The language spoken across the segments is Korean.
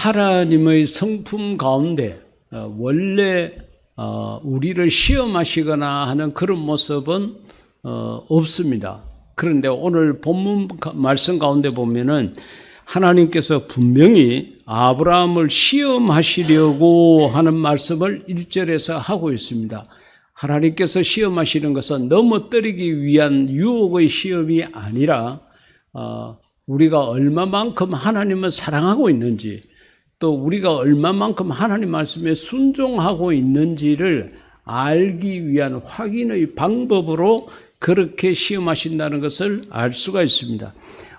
하나님의 성품 가운데 원래 우리를 시험하시거나 하는 그런 모습은 없습니다. 그런데 오늘 본문 말씀 가운데 보면은 하나님께서 분명히 아브라함을 시험하시려고 하는 말씀을 1절에서 하고 있습니다. 하나님께서 시험하시는 것은 넘어뜨리기 위한 유혹의 시험이 아니라 우리가 얼마만큼 하나님을 사랑하고 있는지, 또 우리가 얼마만큼 하나님 말씀에 순종하고 있는지를 알기 위한 확인의 방법으로 그렇게 시험하신다는 것을 알 수가 있습니다.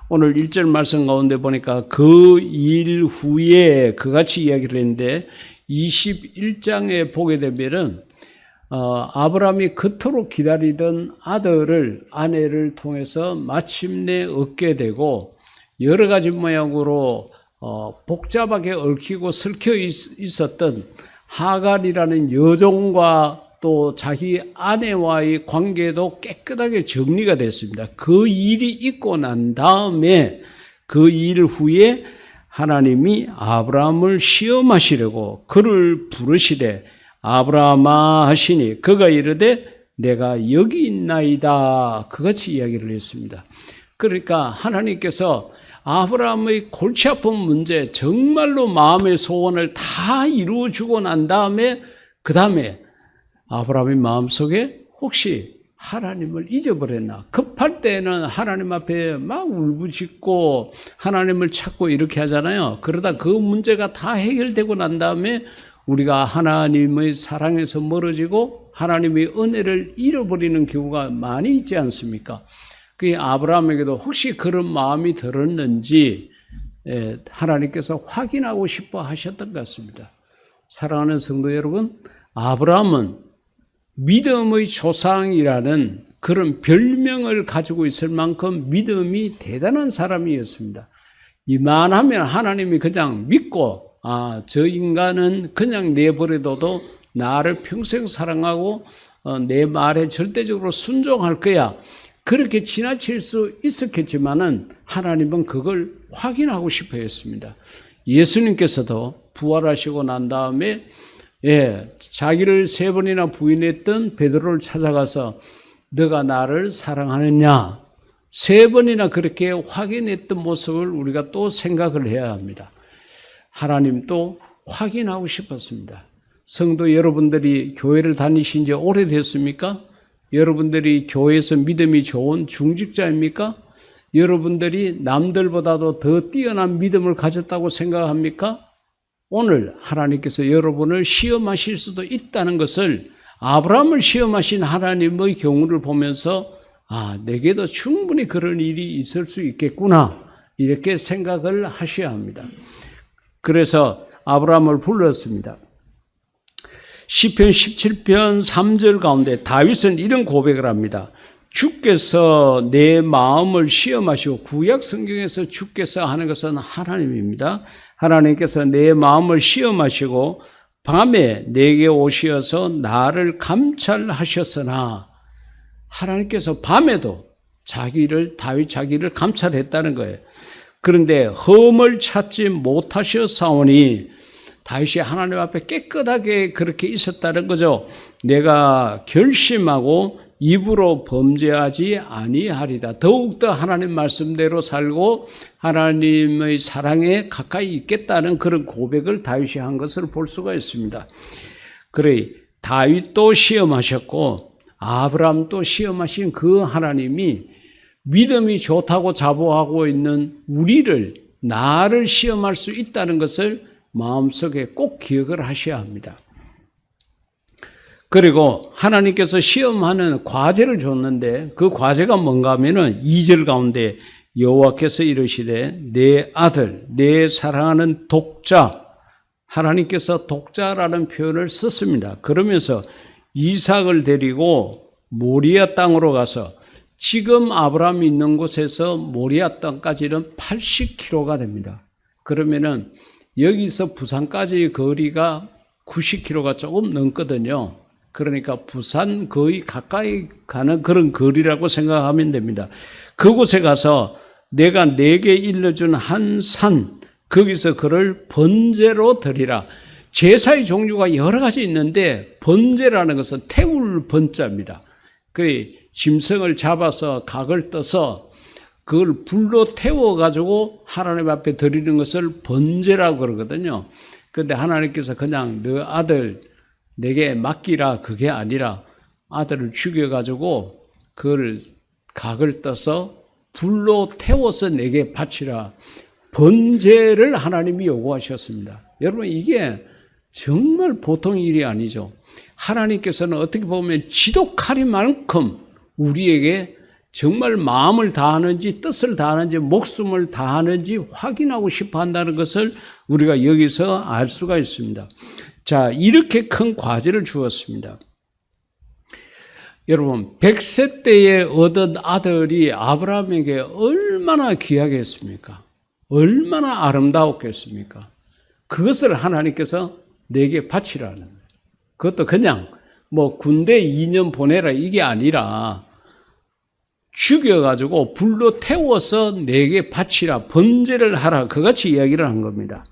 오늘 1절 말씀 가운데 보니까 그 일 후에 그같이 이야기를 했는데 21장에 보게 되면은 아브라함이 그토록 기다리던 아내를 통해서 마침내 얻게 되고 여러 가지 모양으로 복잡하게 얽히고 설켜 있었던 하갈이라는 여종과 또 자기 아내와의 관계도 깨끗하게 정리가 됐습니다. 그 일이 있고 난 다음에 그 일 후에 하나님이 아브라함을 시험하시려고 그를 부르시되 아브라함아 하시니 그가 이르되 내가 여기 있나이다. 그같이 이야기를 했습니다. 그러니까 하나님께서 아브라함의 골치 아픈 문제, 정말로 마음의 소원을 다 이루어주고 난 다음에 그 다음에 아브라함의 마음속에 혹시 하나님을 잊어버렸나? 급할 때는 하나님 앞에 막 울부짖고 하나님을 찾고 이렇게 하잖아요. 그러다 그 문제가 다 해결되고 난 다음에 우리가 하나님의 사랑에서 멀어지고 하나님의 은혜를 잃어버리는 경우가 많이 있지 않습니까? 그 아브라함에게도 혹시 그런 마음이 들었는지 하나님께서 확인하고 싶어 하셨던 것 같습니다. 사랑하는 성도 여러분, 아브라함은 믿음의 조상이라는 그런 별명을 가지고 있을 만큼 믿음이 대단한 사람이었습니다. 이만하면 하나님이 그냥 믿고 저 인간은 그냥 내버려둬도 나를 평생 사랑하고 내 말에 절대적으로 순종할 거야. 그렇게 지나칠 수 있었겠지만은 하나님은 그걸 확인하고 싶어 했습니다. 예수님께서도 부활하시고 난 다음에 자기를 3번이나 부인했던 베드로를 찾아가서 너가 나를 사랑하느냐 3번이나 그렇게 확인했던 모습을 우리가 또 생각을 해야 합니다. 하나님도 확인하고 싶었습니다. 성도 여러분들이 교회를 다니신 지 오래됐습니까? 여러분들이 교회에서 믿음이 좋은 중직자입니까? 여러분들이 남들보다도 더 뛰어난 믿음을 가졌다고 생각합니까? 오늘 하나님께서 여러분을 시험하실 수도 있다는 것을 아브라함을 시험하신 하나님의 경우를 보면서 내게도 충분히 그런 일이 있을 수 있겠구나 이렇게 생각을 하셔야 합니다. 그래서 아브라함을 불렀습니다. 시편 17편 3절 가운데 다윗은 이런 고백을 합니다. 주께서 내 마음을 시험하시고 구약 성경에서 주께서 하는 것은 하나님입니다. 하나님께서 내 마음을 시험하시고 밤에 내게 오시어서 나를 감찰하셨으나 하나님께서 밤에도 다윗 자기를 감찰했다는 거예요. 그런데 흠을 찾지 못하셨사오니 다윗이 하나님 앞에 깨끗하게 그렇게 있었다는 거죠. 내가 결심하고 입으로 범죄하지 아니하리다. 더욱더 하나님 말씀대로 살고 하나님의 사랑에 가까이 있겠다는 그런 고백을 다윗이 한 것을 볼 수가 있습니다. 그래 다윗도 시험하셨고 아브라함도 시험하신 그 하나님이 믿음이 좋다고 자부하고 있는 나를 시험할 수 있다는 것을 마음속에 꼭 기억을 하셔야 합니다. 그리고 하나님께서 시험하는 과제를 줬는데 그 과제가 뭔가 하면은 2절 가운데 여호와께서 이르시되 내 아들 내 사랑하는 독자, 하나님께서 독자라는 표현을 썼습니다. 그러면서 이삭을 데리고 모리아 땅으로 가서 지금 아브라함이 있는 곳에서 모리아 땅까지는 80km가 됩니다. 그러면은 여기서 부산까지의 거리가 90km가 조금 넘거든요. 그러니까 부산 거의 가까이 가는 그런 거리라고 생각하면 됩니다. 그곳에 가서 내가 내게 일러준 한 산, 거기서 그를 번제로 드리라. 제사의 종류가 여러 가지 있는데 번제라는 것은 태울 번자입니다. 그 짐승을 잡아서 각을 떠서 그걸 불로 태워가지고 하나님 앞에 드리는 것을 번제라고 그러거든요. 그런데 하나님께서 그냥 너 아들 내게 맡기라 그게 아니라 아들을 죽여가지고 그걸 각을 떠서 불로 태워서 내게 바치라. 번제를 하나님이 요구하셨습니다. 여러분 이게 정말 보통 일이 아니죠. 하나님께서는 어떻게 보면 지독하리만큼 우리에게 정말 마음을 다하는지 뜻을 다하는지 목숨을 다하는지 확인하고 싶어 한다는 것을 우리가 여기서 알 수가 있습니다. 자, 이렇게 큰 과제를 주었습니다. 여러분 100세 때에 얻은 아들이 아브라함에게 얼마나 귀하겠습니까? 얼마나 아름다웠겠습니까? 그것을 하나님께서 내게 바치라는 거예요. 그것도 그냥 뭐 군대 2년 보내라 이게 아니라 죽여가지고 불로 태워서 내게 바치라 번제를 하라 그같이 이야기를 한 겁니다.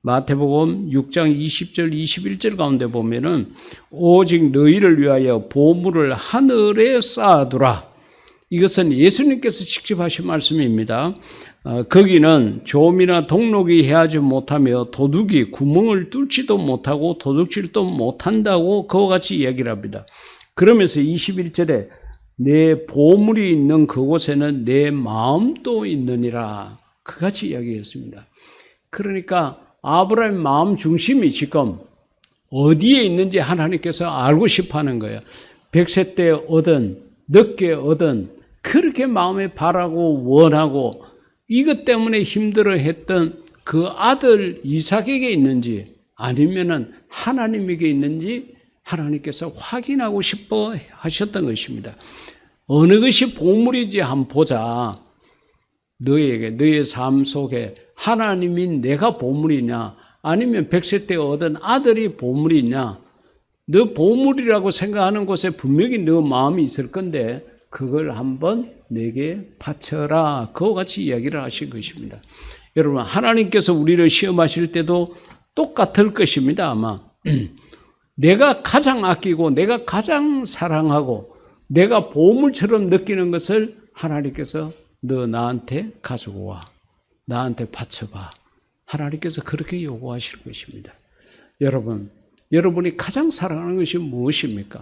마태복음 6장 20절 21절 가운데 보면은 오직 너희를 위하여 보물을 하늘에 쌓아두라. 이것은 예수님께서 직접 하신 말씀입니다. 거기는 조미나 동록이 해하지 못하며 도둑이 구멍을 뚫지도 못하고 도둑질도 못한다고 그와 같이 이야기를 합니다. 그러면서 21절에 내 보물이 있는 그곳에는 내 마음도 있느니라 그같이 이야기했습니다. 그러니까 아브라함의 마음 중심이 지금 어디에 있는지 하나님께서 알고 싶어하는 거예요. 100세 때 얻은 늦게 얻은 그렇게 마음에 바라고 원하고 이것 때문에 힘들어했던 그 아들 이삭에게 있는지 아니면은 하나님에게 있는지 하나님께서 확인하고 싶어 하셨던 것입니다. 어느 것이 보물인지 한번 보자. 너에게 너의 삶 속에 하나님이 내가 보물이냐 아니면 100세 때 얻은 아들이 보물이냐. 너 보물이라고 생각하는 곳에 분명히 너 마음이 있을 건데 그걸 한번 내게 바쳐라. 그와 같이 이야기를 하신 것입니다. 여러분 하나님께서 우리를 시험하실 때도 똑같을 것입니다. 아마 내가 가장 아끼고 내가 가장 사랑하고 내가 보물처럼 느끼는 것을 하나님께서 너 나한테 가지고 와. 나한테 바쳐봐. 하나님께서 그렇게 요구하실 것입니다. 여러분, 여러분이 가장 사랑하는 것이 무엇입니까?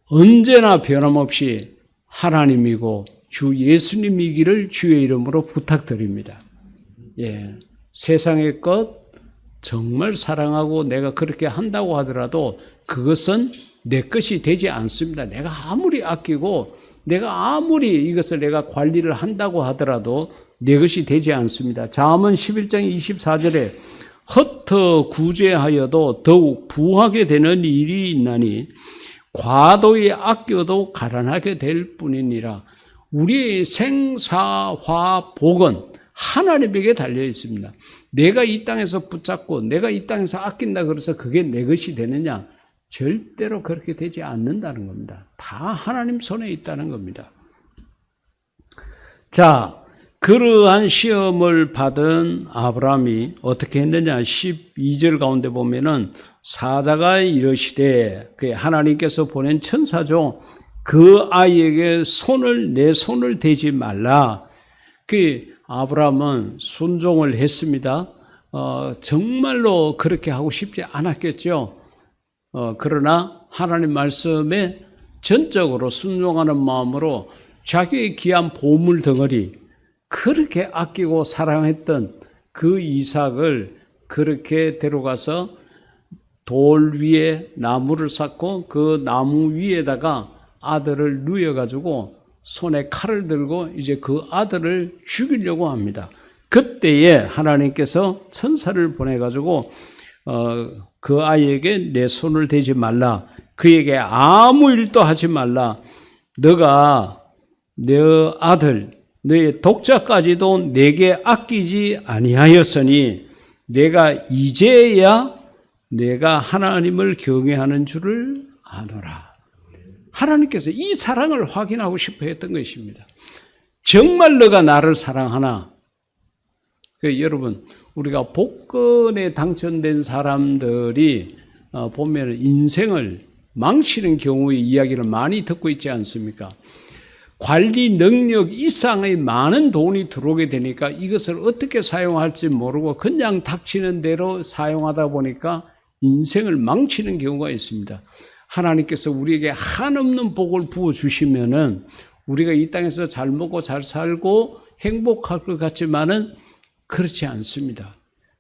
언제나 변함없이 하나님이고 주 예수님이기를 주의 이름으로 부탁드립니다. 예, 세상의 것 정말 사랑하고 내가 그렇게 한다고 하더라도 그것은 내 것이 되지 않습니다. 내가 아무리 아끼고 내가 아무리 이것을 내가 관리를 한다고 하더라도 내 것이 되지 않습니다. 잠언 11장 24절에 헛터 구제하여도 더욱 부하게 되는 일이 있나니 과도히 아껴도 가난하게 될 뿐이니라. 우리의 생사화 복은 하나님에게 달려 있습니다. 내가 이 땅에서 붙잡고 내가 이 땅에서 아낀다 그래서 그게 내 것이 되느냐? 절대로 그렇게 되지 않는다는 겁니다. 다 하나님 손에 있다는 겁니다. 자, 그러한 시험을 받은 아브라함이 어떻게 했느냐? 12절 가운데 보면은 사자가 이르시되 그 하나님께서 보낸 천사죠. 그 아이에게 내 손을 대지 말라. 그 아브라함은 순종을 했습니다. 정말로 그렇게 하고 싶지 않았겠죠. 그러나 하나님 말씀에 전적으로 순종하는 마음으로 자기의 귀한 보물 덩어리 그렇게 아끼고 사랑했던 그 이삭을 그렇게 데려가서 돌 위에 나무를 쌓고 그 나무 위에다가 아들을 누워가지고 손에 칼을 들고 이제 그 아들을 죽이려고 합니다. 그때에 하나님께서 천사를 보내가지고 그 아이에게 내 손을 대지 말라. 그에게 아무 일도 하지 말라. 너가 내 아들 너의 독자까지도 내게 아끼지 아니하였으니 내가 이제야 내가 하나님을 경외하는 줄을 아노라. 하나님께서 이 사랑을 확인하고 싶어 했던 것입니다. 정말 너가 나를 사랑하나? 여러분, 우리가 복권에 당첨된 사람들이 보면 인생을 망치는 경우의 이야기를 많이 듣고 있지 않습니까? 관리 능력 이상의 많은 돈이 들어오게 되니까 이것을 어떻게 사용할지 모르고 그냥 닥치는 대로 사용하다 보니까 인생을 망치는 경우가 있습니다. 하나님께서 우리에게 한없는 복을 부어주시면은 우리가 이 땅에서 잘 먹고 잘 살고 행복할 것 같지만은 그렇지 않습니다.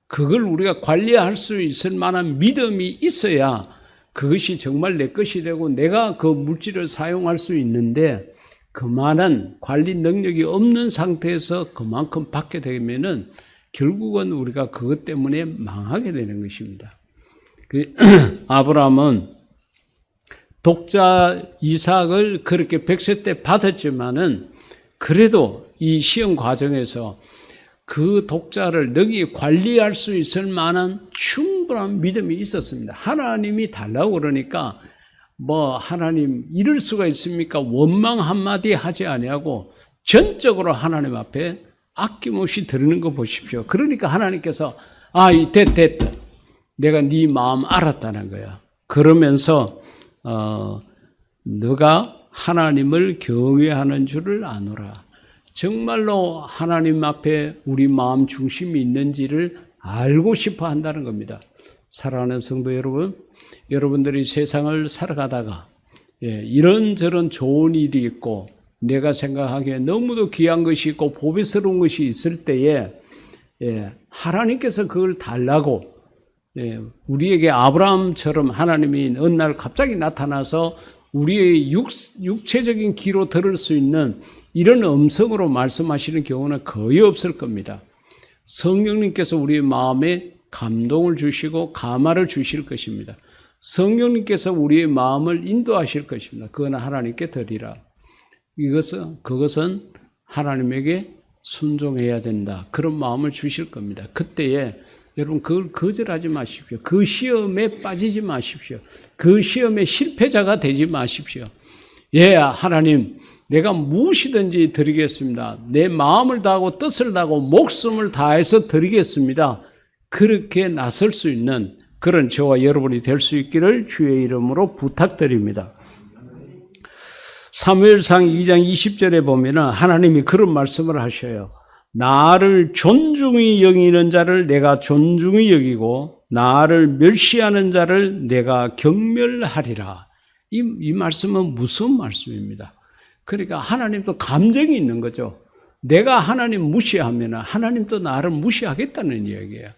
그걸 우리가 관리할 수 있을 만한 믿음이 있어야 그것이 정말 내 것이 되고 내가 그 물질을 사용할 수 있는데 그만한 관리 능력이 없는 상태에서 그만큼 받게 되면은 결국은 우리가 그것 때문에 망하게 되는 것입니다. 아브라함은 독자 이삭을 그렇게 100세 때 받았지만은 그래도 이 시험 과정에서 그 독자를 능히 관리할 수 있을 만한 충분한 믿음이 있었습니다. 하나님이 달라고 그러니까 하나님 이럴 수가 있습니까? 원망 한마디 하지 아니하고 전적으로 하나님 앞에 아낌없이 드리는 거 보십시오. 그러니까 하나님께서 됐다. 내가 네 마음 알았다는 거야. 그러면서 너가 하나님을 경외하는 줄을 아노라. 정말로 하나님 앞에 우리 마음 중심이 있는지를 알고 싶어 한다는 겁니다. 사랑하는 성도 여러분, 여러분들이 세상을 살아가다가 이런저런 좋은 일이 있고 내가 생각하기에 너무도 귀한 것이 있고 보배스러운 것이 있을 때에 하나님께서 그걸 달라고 우리에게 아브라함처럼 하나님이 어느 날 갑자기 나타나서 우리의 육체적인 귀로 들을 수 있는 이런 음성으로 말씀하시는 경우는 거의 없을 겁니다. 성령님께서 우리의 마음에 감동을 주시고 감화를 주실 것입니다. 성령님께서 우리의 마음을 인도하실 것입니다. 그건 하나님께 드리라. 그것은 하나님에게 순종해야 된다. 그런 마음을 주실 겁니다. 그때에 여러분 그걸 거절하지 마십시오. 그 시험에 빠지지 마십시오. 그 시험에 실패자가 되지 마십시오. 하나님 내가 무엇이든지 드리겠습니다. 내 마음을 다하고 뜻을 다하고 목숨을 다해서 드리겠습니다. 그렇게 나설 수 있는 그런 저와 여러분이 될 수 있기를 주의 이름으로 부탁드립니다. 사무엘상 2장 20절에 보면 하나님이 그런 말씀을 하셔요. 나를 존중히 여기는 자를 내가 존중히 여기고 나를 멸시하는 자를 내가 경멸하리라. 이 말씀은 무슨 말씀입니다? 그러니까 하나님도 감정이 있는 거죠. 내가 하나님 무시하면 하나님도 나를 무시하겠다는 이야기예요.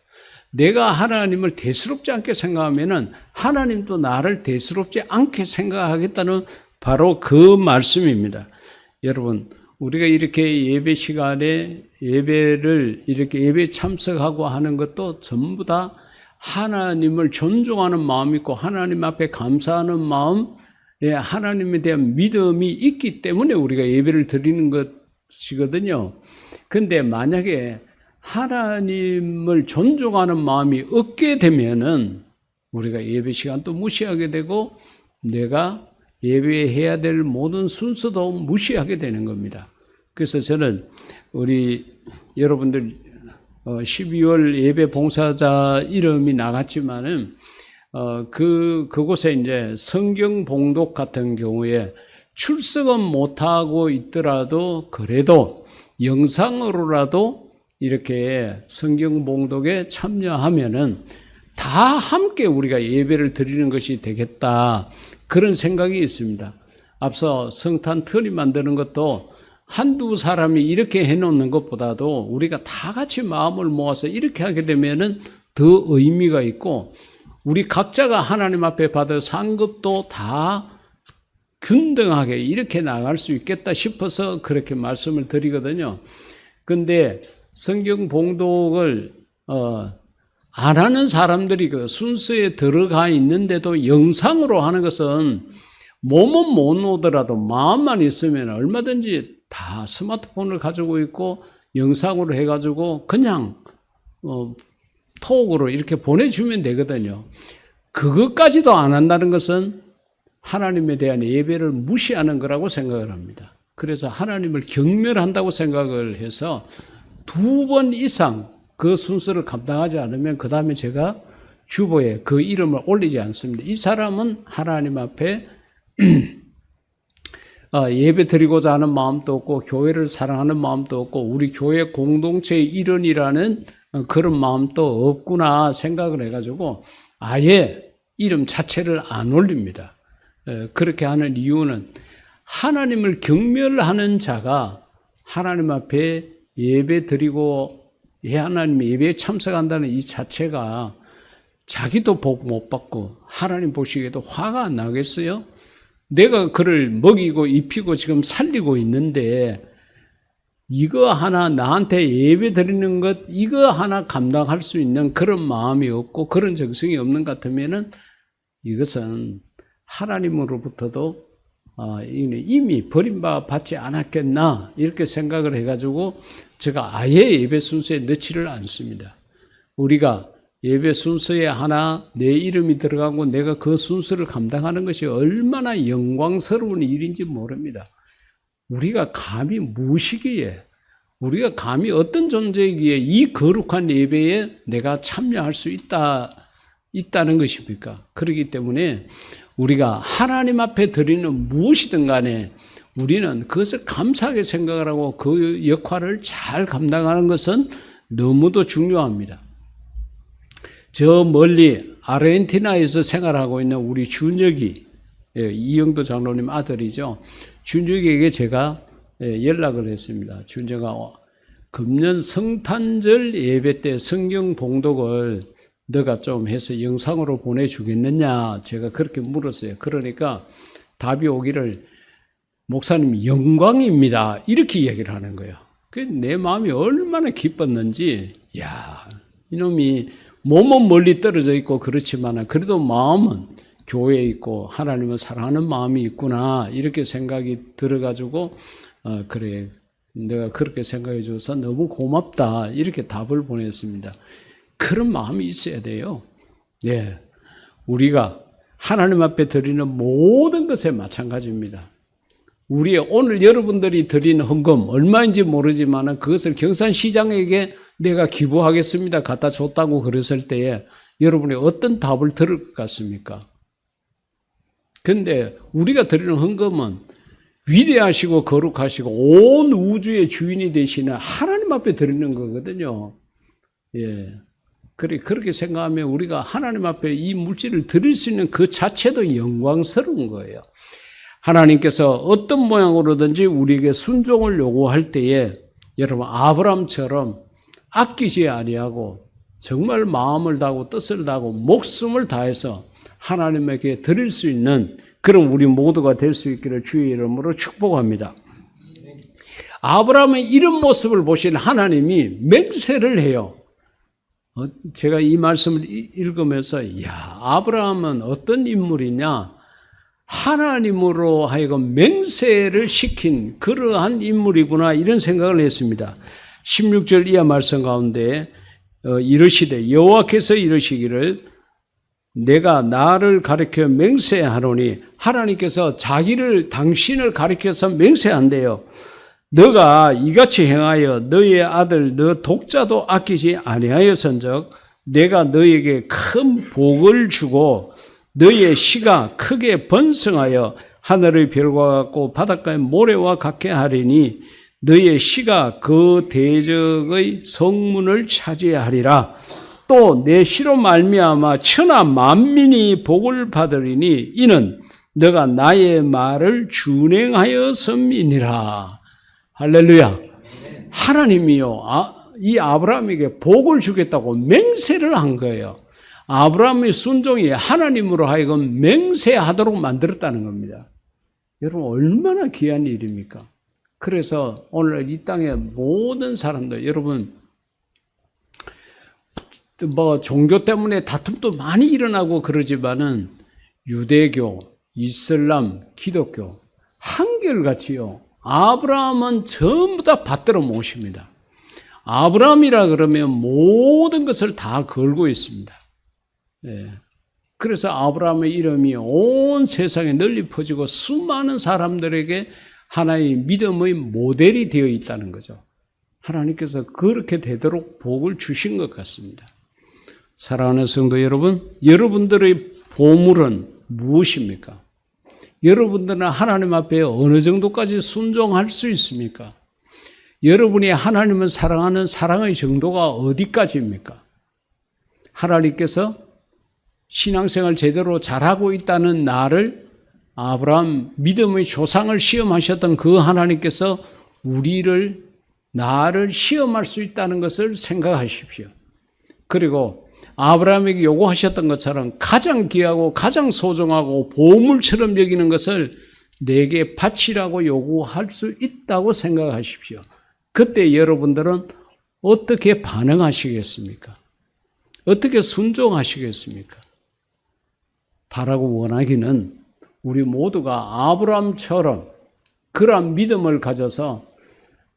내가 하나님을 대수롭지 않게 생각하면 하나님도 나를 대수롭지 않게 생각하겠다는 바로 그 말씀입니다. 여러분, 우리가 이렇게 예배 시간에 이렇게 예배 참석하고 하는 것도 전부 다 하나님을 존중하는 마음이 있고 하나님 앞에 감사하는 마음, 하나님에 대한 믿음이 있기 때문에 우리가 예배를 드리는 것이거든요. 근데 만약에 하나님을 존중하는 마음이 없게 되면은 우리가 예배 시간도 무시하게 되고 내가 예배해야 될 모든 순서도 무시하게 되는 겁니다. 그래서 저는 우리 여러분들 12월 예배 봉사자 이름이 나갔지만은 그곳에 이제 성경 봉독 같은 경우에 출석은 못하고 있더라도 그래도 영상으로라도 이렇게 성경 봉독에 참여하면은 다 함께 우리가 예배를 드리는 것이 되겠다. 그런 생각이 있습니다. 앞서 성탄 트리 만드는 것도 한두 사람이 이렇게 해놓는 것보다도 우리가 다 같이 마음을 모아서 이렇게 하게 되면은 더 의미가 있고 우리 각자가 하나님 앞에 받을 상급도 다 균등하게 이렇게 나갈 수 있겠다 싶어서 그렇게 말씀을 드리거든요. 근데 성경 봉독을 안 하는 사람들이 그 순서에 들어가 있는데도 영상으로 하는 것은 몸은 못 오더라도 마음만 있으면 얼마든지 다 스마트폰을 가지고 있고 영상으로 해가지고 그냥 톡으로 이렇게 보내주면 되거든요. 그것까지도 안 한다는 것은 하나님에 대한 예배를 무시하는 거라고 생각을 합니다. 그래서 하나님을 경멸한다고 생각을 해서 2번 이상 그 순서를 감당하지 않으면 그 다음에 제가 주보에 그 이름을 올리지 않습니다. 이 사람은 하나님 앞에 예배 드리고자 하는 마음도 없고 교회를 사랑하는 마음도 없고 우리 교회 공동체의 일원이라는 그런 마음도 없구나 생각을 해가지고 아예 이름 자체를 안 올립니다. 그렇게 하는 이유는 하나님을 경멸하는 자가 하나님 앞에 예배 드리고 하나님 예배에 참석한다는 이 자체가 자기도 복 못 받고 하나님 보시기에도 화가 안 나겠어요? 내가 그를 먹이고 입히고 지금 살리고 있는데 이거 하나 나한테 예배 드리는 것 이거 하나 감당할 수 있는 그런 마음이 없고 그런 정성이 없는 것 같으면은 이것은 하나님으로부터도 이미 버림받지 않았겠나 이렇게 생각을 해가지고 제가 아예 예배 순서에 넣지를 않습니다. 우리가 예배 순서에 하나 내 이름이 들어가고 내가 그 순서를 감당하는 것이 얼마나 영광스러운 일인지 모릅니다. 우리가 감히 무엇이기에 우리가 감히 어떤 존재이기에 이 거룩한 예배에 내가 참여할 수 있다는 것입니까? 그렇기 때문에 우리가 하나님 앞에 드리는 무엇이든 간에 우리는 그것을 감사하게 생각을 하고 그 역할을 잘 감당하는 것은 너무도 중요합니다. 저 멀리 아르헨티나에서 생활하고 있는 우리 준혁이, 이영도 장로님 아들이죠. 준혁에게 제가 연락을 했습니다. 준혁아, 금년 성탄절 예배 때 성경 봉독을 너가 좀 해서 영상으로 보내주겠느냐 제가 그렇게 물었어요. 그러니까 답이 오기를 목사님 영광입니다 이렇게 얘기를 하는 거예요. 내 마음이 얼마나 기뻤는지 야 이놈이 몸은 멀리 떨어져 있고 그렇지만 그래도 마음은 교회에 있고 하나님을 사랑하는 마음이 있구나 이렇게 생각이 들어가지고 그래 내가 그렇게 생각해 줘서 너무 고맙다 이렇게 답을 보냈습니다. 그런 마음이 있어야 돼요. 예, 우리가 하나님 앞에 드리는 모든 것에 마찬가지입니다. 우리 오늘 여러분들이 드리는 헌금 얼마인지 모르지만 그것을 경산시장에게 내가 기부하겠습니다 갖다 줬다고 그랬을 때에 여러분이 어떤 답을 들을 것 같습니까? 그런데 우리가 드리는 헌금은 위대하시고 거룩하시고 온 우주의 주인이 되시는 하나님 앞에 드리는 거거든요. 예. 그렇게 생각하면 우리가 하나님 앞에 이 물질을 드릴 수 있는 그 자체도 영광스러운 거예요. 하나님께서 어떤 모양으로든지 우리에게 순종을 요구할 때에 여러분 아브라함처럼 아끼지 아니하고 정말 마음을 다하고 뜻을 다하고 목숨을 다해서 하나님에게 드릴 수 있는 그런 우리 모두가 될 수 있기를 주의 이름으로 축복합니다. 아브라함의 이런 모습을 보신 하나님이 맹세를 해요. 제가 이 말씀을 읽으면서 야 아브라함은 어떤 인물이냐 하나님으로 하여금 맹세를 시킨 그러한 인물이구나 이런 생각을 했습니다. 16절 이하 말씀 가운데 이르시되 여호와께서 이르시기를 내가 나를 가리켜 맹세하노니 하나님께서 당신을 가리켜서 맹세한대요. 너가 이같이 행하여 너의 아들 너 독자도 아끼지 아니하였은즉 내가 너에게 큰 복을 주고 너의 씨가 크게 번성하여 하늘의 별과 같고 바닷가의 모래와 같게 하리니 너의 씨가 그 대적의 성문을 차지하리라. 또 내 씨로 말미암아 천하 만민이 복을 받으리니 이는 너가 나의 말을 준행하였음이니라. 할렐루야. 하나님이요 이 아브라함에게 복을 주겠다고 맹세를 한 거예요. 아브라함의 순종이 하나님으로 하여금 맹세하도록 만들었다는 겁니다. 여러분 얼마나 귀한 일입니까? 그래서 오늘 이 땅의 모든 사람들 여러분 종교 때문에 다툼도 많이 일어나고 그러지만은 유대교, 이슬람, 기독교 한결같이요. 아브라함은 전부 다 받들어 모십니다. 아브라함이라 그러면 모든 것을 다 걸고 있습니다. 네. 그래서 아브라함의 이름이 온 세상에 널리 퍼지고 수많은 사람들에게 하나의 믿음의 모델이 되어 있다는 거죠. 하나님께서 그렇게 되도록 복을 주신 것 같습니다. 사랑하는 성도 여러분, 여러분들의 보물은 무엇입니까? 여러분들은 하나님 앞에 어느 정도까지 순종할 수 있습니까? 여러분이 하나님을 사랑하는 사랑의 정도가 어디까지입니까? 하나님께서 신앙생활 제대로 잘하고 있다는 나를 아브라함 믿음의 조상을 시험하셨던 그 하나님께서 나를 시험할 수 있다는 것을 생각하십시오. 그리고 아브라함에게 요구하셨던 것처럼 가장 귀하고 가장 소중하고 보물처럼 여기는 것을 내게 바치라고 요구할 수 있다고 생각하십시오. 그때 여러분들은 어떻게 반응하시겠습니까? 어떻게 순종하시겠습니까? 바라고 원하기는 우리 모두가 아브라함처럼 그러한 믿음을 가져서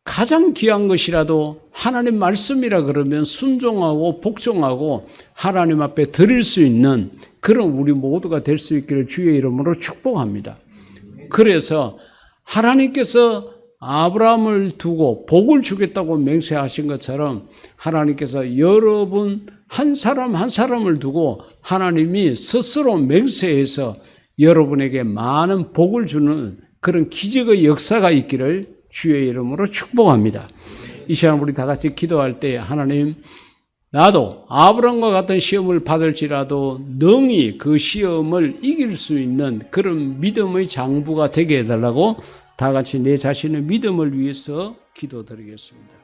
가장 귀한 것이라도 하나님 말씀이라 그러면 순종하고 복종하고 하나님 앞에 드릴 수 있는 그런 우리 모두가 될 수 있기를 주의 이름으로 축복합니다. 그래서 하나님께서 아브라함을 두고 복을 주겠다고 맹세하신 것처럼 하나님께서 여러분 한 사람 한 사람을 두고 하나님이 스스로 맹세해서 여러분에게 많은 복을 주는 그런 기적의 역사가 있기를 주의 이름으로 축복합니다. 이 시간 우리 다 같이 기도할 때 하나님, 나도 아브라함과 같은 시험을 받을지라도 능히 그 시험을 이길 수 있는 그런 믿음의 장부가 되게 해달라고 다 같이 내 자신의 믿음을 위해서 기도드리겠습니다.